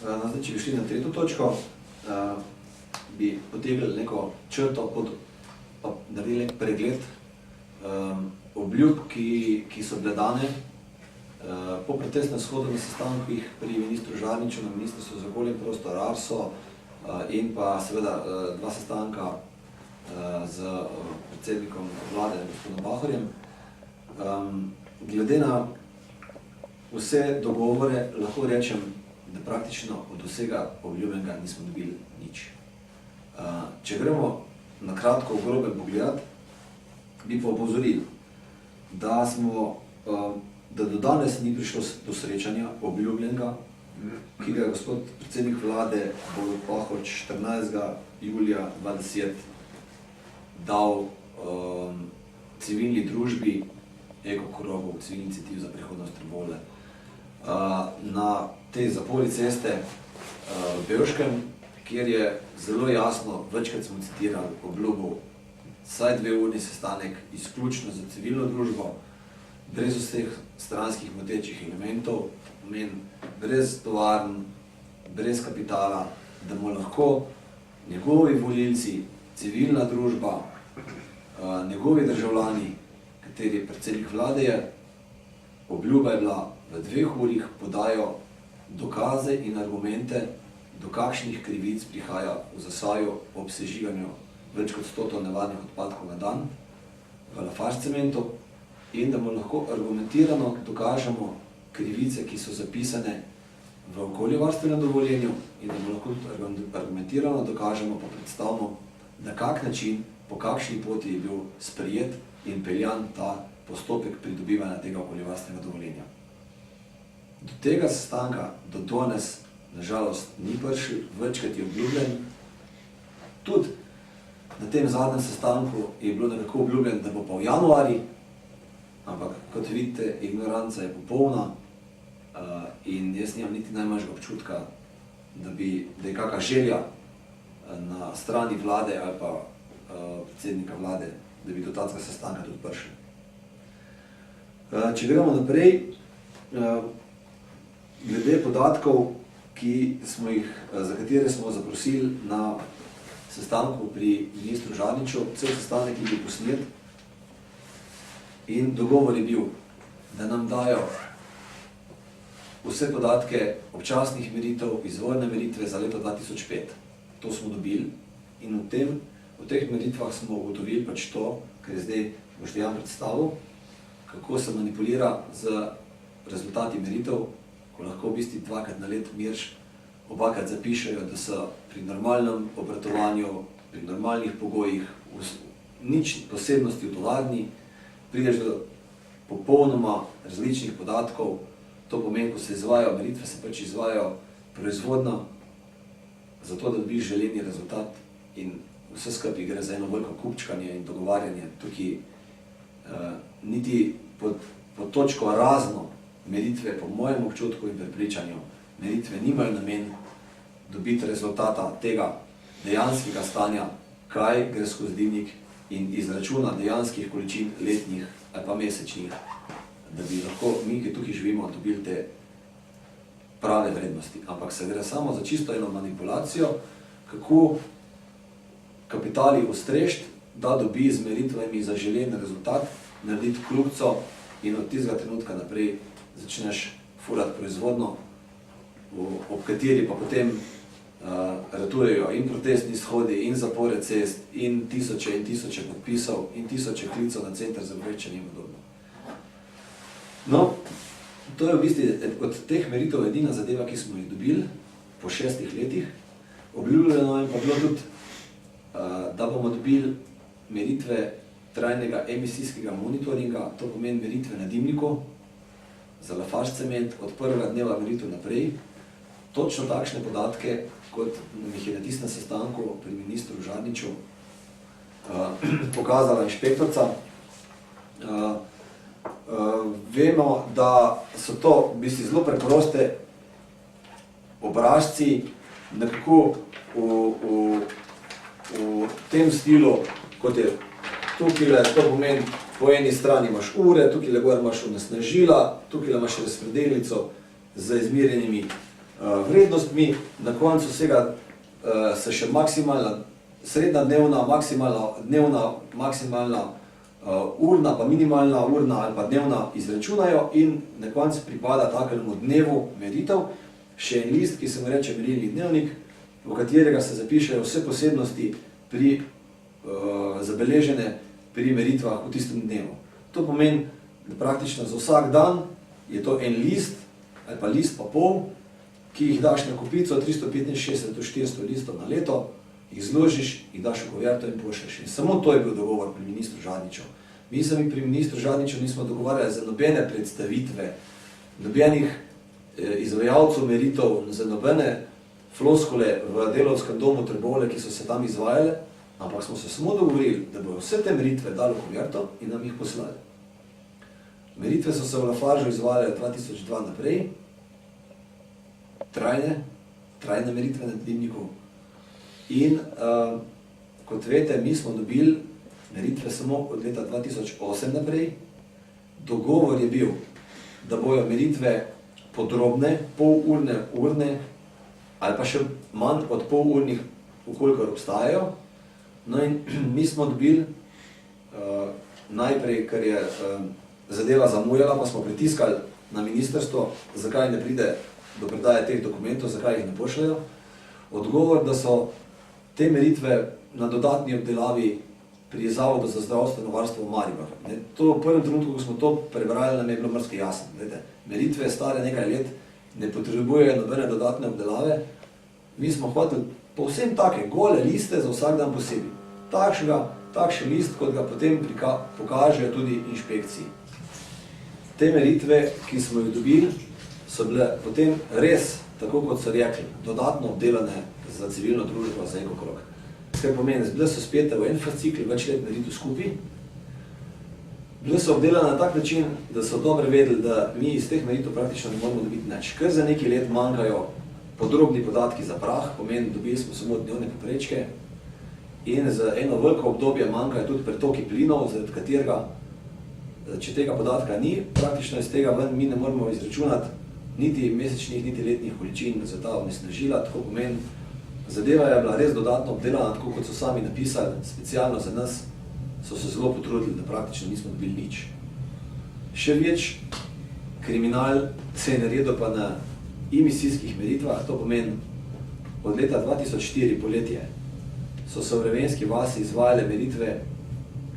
Zdaj, če bi šli na tretjo točko, bi potegli neko črto pod, pa naredili nek pregled obljub, ki so bile dane po protestnem shodu na sestankih pri ministru Žarniču na Ministrstvu za okolje in prostor ARSO in pa seveda dva sestanka z predsednikom vlade, gospodom Pahorjem. Glede na vse dogovore lahko rečem, da praktično od vsega obljubljenega nismo dobili nič. Če gremo na kratko v grobe pogledati, bi pa opozorili, da do danes ni prišlo do srečanja obljubljenega, ki ga je gospod predsednik vlade Borut Pahor 14. julija 2010 dal civilni družbi Eko krogov, civilni iniciativ za prihodnost Trbovlje, na tej zapori ceste v Bevškem, kjer je zelo jasno, večkrat smo citirali obljubo, vsaj 2-urni sestanek izključno za civilno družbo, brez vseh stranskih motečih elementov, brez tovarn, brez kapitala, da mu lahko njegovi volilci, civilna družba, njegovi državljani, kateri predsednik vlade je, obljuba je bila v 2 urah podajo dokaze in argumente, do kakšnih krivic prihaja v Zasavju ob sežiganju več kot 100 ton nevarnih odpadkov na dan v Lafarge cementu in da mu lahko argumentirano dokažemo krivice, ki so zapisane v okoljevarstvenem dovoljenju in da mu lahko argumentirano dokažemo pa predstavimo, na kak način, po kakšni poti je bil sprejet in peljan ta postopek pridobivanja tega okoljevarstvenega dovoljenja. Do tega sestanka do danes, nažalost, ni prišel, večkrat je obljubljen. Tudi na tem zadnjem sestanku je bilo nekako obljubljen, da bo pa v januarju, ampak kot vidite, ignoranca je popolna in jaz nimam niti najmanjšega občutka, da je kakšna želja na strani vlade ali pa predsednika vlade, da bi do tega sestanka tudi prišli. Če gremo naprej, glede podatkov, za katere smo zaprosili na sestanku pri ministru Žarniču, cel sestanek je bil posnet in dogovor je bil, da nam dajo vse podatke občasnih meritev, izvorne meritve za leto 2005. To smo dobili in v teh meritvah smo ugotovili pač to, kar je zdaj Boštjan predstavil, kako se manipulira z rezultati meritev, ko lahko v bistvu 2krat na let meriš, obakrat zapišejo, da so pri normalnem obratovanju, pri normalnih pogojih, nič posebnosti v tovarni, prideš do popolnoma različnih podatkov. To pomeni, ko se izvajajo meritve, se pač izvajajo proizvodno, zato da dobiš želeni rezultat in vse skupaj gre za eno veliko kupčkanje in dogovarjanje. Tukaj niti pod točko razno meritve, po mojem občutku in prepričanju, meritve nimajo namen dobiti rezultata tega dejanskega stanja, kaj gre skozi dimnik in izračuna dejanskih količin letnih ali pa mesečnih, da bi lahko mi, ki tukaj živimo, dobili te prave vrednosti. Ampak se gre samo za čisto eno manipulacijo, kako kapitali ustrešt, da dobi z meritvami za želeni rezultat, narediti kljubico in od tistega trenutka naprej začneš furati proizvodno, ob kateri pa potem ratujejo in protestni shodi, in zapore cest, in tisoče podpisov, in tisoče klicev na center za obveščanje in podobno. No, to je v bistvu od teh meritev edina zadeva, ki smo jih dobili po 6 letih. Obljubljeno je pa bilo tudi, da bomo dobili meritve trajnega emisijskega monitoringa, to pomeni meritve na dimniku, za Lafarge cement od prvega dneva meritev naprej, točno takšne podatke, kot nam jih je na tistem sestanku pri ministru Žarniču pokazala inšpektorica. Vemo, da so to v bistvu zelo preproste obrazci, nekako v tem stilu, kot je tukaj, to pomeni, po eni strani imaš ure, tukaj gor imaš onesnažila, tukaj imaš razpredelnico z izmerjenimi vrednostmi, na koncu vsega se še maksimalna, srednja dnevna, maksimalna urna, pa minimalna urna ali pa dnevna izračunajo in na koncu pripada takemu dnevu meritev še en list, ki se mu reče merilni dnevnik, v katerega se zapišejo vse posebnosti zabeležene pri meritvah v tistem dnevu. To pomeni, da praktično za vsak dan je to en list ali pa list pa pol, ki jih daš na kupico, 365-400 listov na leto, jih zložiš, jih daš v kuverto in pošlješ. In samo to je bil dogovor pri ministru Žadniču. Mi sami pri ministru Žadniču nismo dogovarjali za nobene predstavitve, nobenih izvajalcev meritev, za nobene floskule v delavskem domu Trbovlje, ki so se tam izvajale, ampak smo se samo dogovorili, da bodo vse te meritve dali v kuverto in nam jih poslali. Meritve so se v Lafaržu izvajale 2002 naprej, trajne meritve na dimniku. In kot veste, mi smo dobili meritve samo od leta 2008 naprej. Dogovor je bil, da bojo meritve podrobne, polurne, urne, ali pa še manj od polurnih, vkolikor obstajajo. No in mi smo dobili najprej, ker je zadeva zamujala, pa smo pritiskali na ministrstvo, zakaj ne pride do predaje teh dokumentov, zakaj jih ne pošljajo. Odgovor, da so te meritve na dodatni obdelavi pri Zavodu za zdravstveno varstvo v Mariboru. To v prvem trenutku, ko smo to prebrali, nam je bilo mrsko jasno. Meritve stare nekaj let ne potrebujejo nobene dodatne obdelave. Mi smo hoteli povsem take gole liste za vsak dan posebej. Takšen list, kot ga potem pokažejo tudi inšpekciji. Te meritve, ki smo jih dobili, so bile potem res, tako kot so rekli, dodatno obdelane za civilno družbo, za ekokrog. Kaj pomeni, bile so spete v en fascikl, več let meritev skupaj. Bile so obdelane na tak način, da so dobro vedeli, da mi iz teh meritev praktično ne moramo dobiti nič. Ker za nekaj let manjkajo podrobni podatki za prah, pomeni, dobili smo samo dnevne poprečke in za eno veliko obdobje manjkajo tudi pretoki plinov, zaradi katerega, če tega podatka ni, praktično iz tega ven mi ne moramo izračunati niti mesečnih, niti letnih količin za ta onesnažila, tako pomeni, zadeva je bila res dodatno obdelana, tako kot so sami napisali, specialno za nas, so se zelo potrudili, da praktično nismo dobili nič. Še več kriminal se je naredil pa na emisijskih meritvah, to pomeni, od leta 2004 poletje so se v Revenski vasi izvajale meritve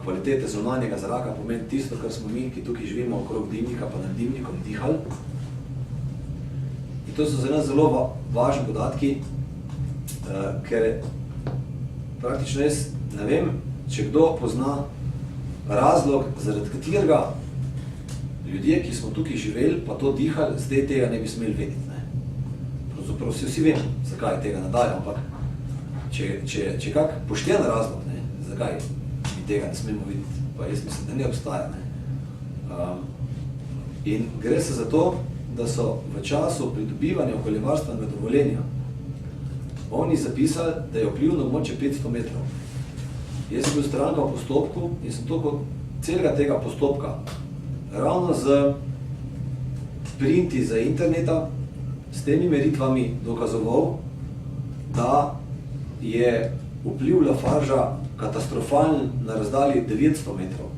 kvalitete zunanjega zraka, pomeni tisto, kar smo mi, ki tukaj živimo okrog dimnika, pa nad dimnikom dihali. In to so za nas zelo važni podatki, ker praktično jaz ne vem, če kdo pozna razlog, zaradi katerega ljudje, ki smo tukaj živeli, pa to dihali, zdaj tega ne bi smeli vedeti. Pravzaprav vsi vem, zakaj tega nadajo, ampak če kak pošten razlog, zakaj mi tega ne smemo videti, pa jaz mislim, da ne obstaja. In gre se za to, da so v času pridobivanja okoljevarstvenega dovoljenja oni zapisali, da je vplivno območje 500 metrov. Jaz sem bil stranka v postopku in sem toliko celega tega postopka ravno z printi za interneta s temi meritvami dokazoval, da je vpliv Lafarža katastrofalen na razdalji 900 metrov,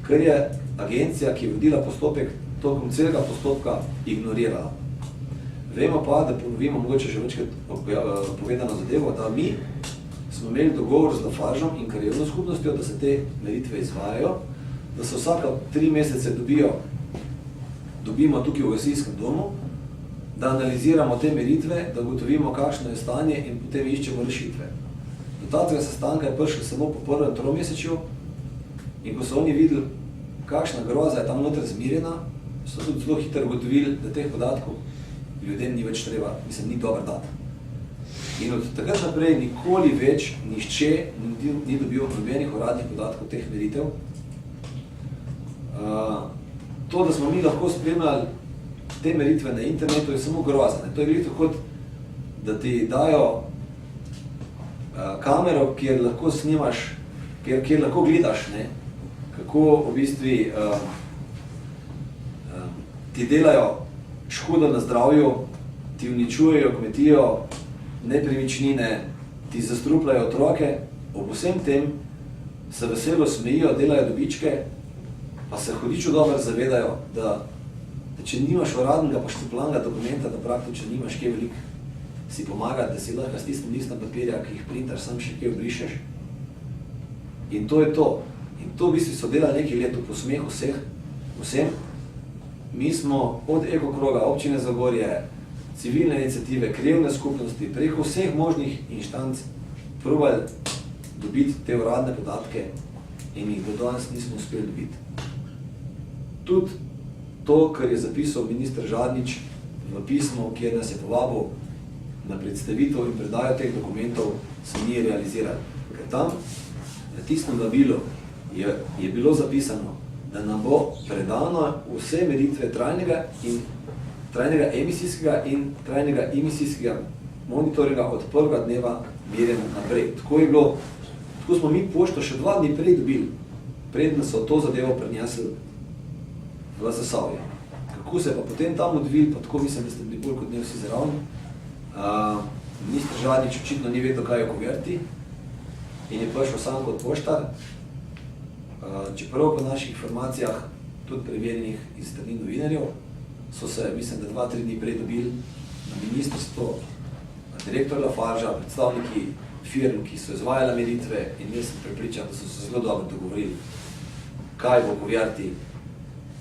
ker je agencija, ki je vodila postopek, tokom celega postopka ignorirala. Vemo pa, da ponovimo mogoče že večkrat povedano zadevo, da mi smo imeli dogovor z Lafaržom in krajevno skupnostjo, da se te meritve izvajajo, da se vsaka 3 mesece dobimo tukaj v gasilskem domu, da analiziramo te meritve, da ugotovimo, kakšno je stanje in potem iščemo rešitve. Do tega sestanka je prišlo samo po prvem tromesečju in ko so oni videli, kakšna groza je tam noter zmirjena, so tudi zelo hitro ugotovili, da teh podatkov ljudem ni več treba, mislim, ni dober dati. In od takrat naprej nikoli več nihče ni dobil nobenih uradnih podatkov teh meritev. To, da smo mi lahko spremljali te meritve na internetu, je samo groza. To je glede kot, da ti dajo kamero, kjer lahko snimaš, kjer lahko gledaš, kako v bistvu ti delajo škodo na zdravju ti uničujejo kmetijo, nepremičnine, ti zastrupljajo otroke, ob vsem tem se veselo smejijo, delajo dobičke, pa se hudičo dobro zavedajo, da če nimaš uradnega poštemplanega dokumenta, da praktično nimaš kaj veliko si pomagati, da si lahko s tistim listom papirja, ki jih printaš, sam še kaj obrišeš. In to je to. In to v bistvu so delali nekaj let v posmeh vsem. Mi smo od Ekokroga, občine Zagorje, civilne iniciative, krajevne skupnosti, preko vseh možnih inštanc probali dobiti te uradne podatke in jih do danes nismo uspeli dobiti. Tudi to, kar je zapisal minister Žarnič v pismu, kjer nas je povabil na predstavitev in predajo teh dokumentov, se ni realizirali. Ker tam, na tistem vabilu, je bilo zapisano, da nam bo predano vse meritve trajnega emisijskega in trajnega emisijskega monitoringa od prvega dneva merjenja naprej. Tako smo mi pošto še 2 dni prej dobili, predno so to zadevo prenesli v Zasavje. Kako se pa potem tam odvili, pa tako mislim, da ste bili bolj kot ne vsi zraven. Minister Žarnič očitno ni vedel, kaj je kuverti in je prišel sam kot poštar. Čeprav po naših informacijah, tudi preverjenih iz strani novinarjev, so se, mislim, da 2-3 dni prej dobili na ministrstvo direktor Lafarža, predstavniki firm, ki so izvajali meritve in jaz sem prepričan, da so se zelo dobro dogovorili, kaj bo kuverti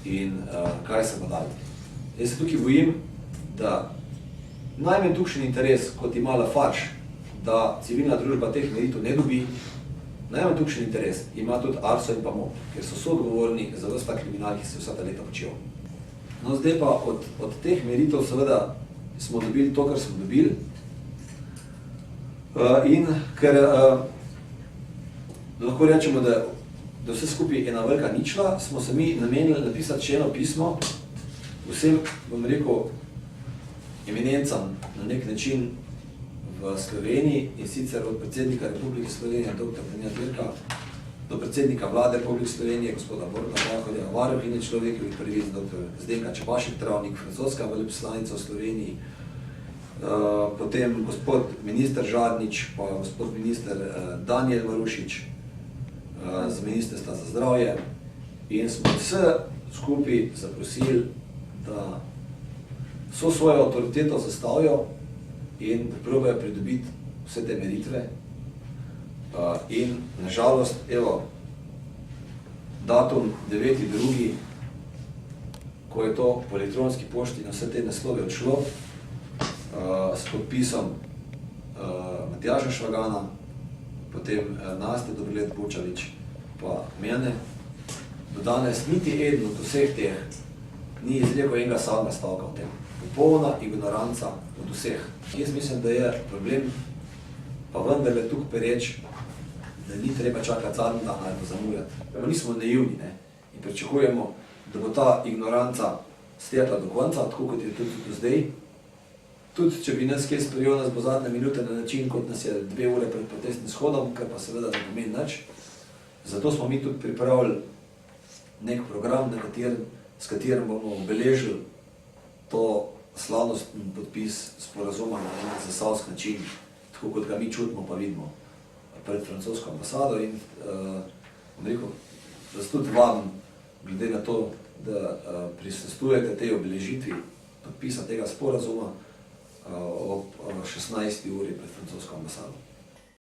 in kaj se bo dali. Jaz se tukaj bojim, da najmanj tukšen interes, kot ima Lafarge, da civilna družba teh meritev ne dobi, najmanj tukšen interes ima tudi Arso in pa MOP, ker so soodgovorni za ves ta kriminal, ki se vsa ta leta počel. No, zdaj pa od teh meritev seveda smo dobili to, kar smo dobili. In ker lahko rečemo, da vse skupaj ena velika ničla, smo se mi namenili napisati še eno pismo vsem, bom rekel, eminencam na nek način v Sloveniji in sicer od predsednika Republike Slovenije, dr. Branja Dirka, do predsednika vlade Republike Slovenije, gospoda Borna Pahorja, varuhinje človekovih pravic, dr. Zdenka Čepašek Travnik, francoska veleposlanica v Sloveniji, potem gospod minister Žarnič, pa gospod minister Danijel Marušič z Ministrstva za zdravje in smo vse skupaj zaprosili, da so svojo avtoriteto zastavijo in probajo pridobiti vse te meritve. In nažalost, evo, datum 9.2., ko je to po elektronski pošti na vse te naslove odšlo, s podpisom Matjaža Švagana, potem Naste Dobrolet Bučalič, pa mene, do danes niti eden od vseh teh ni izrekel enega samega stavka v tem. Popolna ignoranca od vseh. Jaz mislim, da je problem pa vendarle tukaj pereč, da ni treba čakati zadnji dan ali pa zamujati. Pa nismo naivni, ne? In pričakujemo, da bo ta ignoranca stekla do konca, tako kot je tudi do zdaj. Tudi, če bi nas kaj sprejel, nas bo zadnje minute na način, kot nas je 2 ure pred protestnim shodom, kar pa seveda ne pomeni nič. Zato smo mi tudi pripravili nek program, s katerim bomo obeležili to slavnostni podpis sporazuma na en zasavski način, tako kot ga mi čutimo pa vidimo pred francosko ambasado in rekel, da se tudi vam, glede na to, da prisostujete tej obeležitvi podpisa tega sporazuma ob 16. uri pred francosko ambasado.